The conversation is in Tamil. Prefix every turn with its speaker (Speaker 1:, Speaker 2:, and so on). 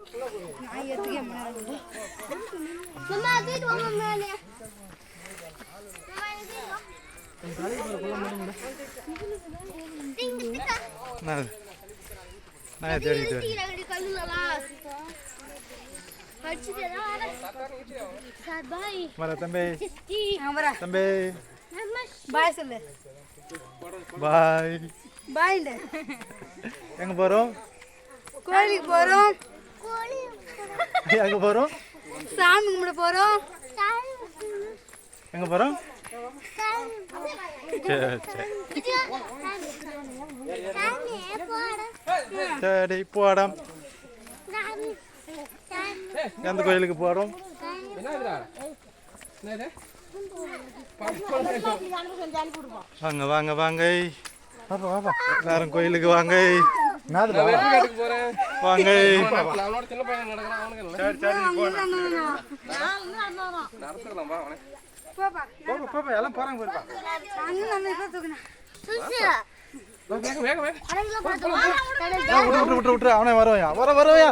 Speaker 1: நான் எடுத்துக்க
Speaker 2: நம்ம அதுக்கு வாங்க மேலே
Speaker 3: நான் சரி சரி வர தம்பி தம்பி
Speaker 1: பாய் சொல்லு
Speaker 3: பாய்
Speaker 1: பாய்
Speaker 3: எங்க போறோம்
Speaker 1: கோயிலுக்கு போறோம்
Speaker 3: எங்க போறோம்
Speaker 1: சாமி கும்பிட போறோம்
Speaker 3: எங்க போறோம் சரி சரி சரி போடம் எந்த கோயிலுக்கு போறோம் வாங்க வாங்க வாங்க வாப்பா வாப்பா எல்லாரும் கோயிலுக்கு வாங்க வாங்க எல்லாம் போறாங்க விட்டு அவனே வரவையா வர வரவையா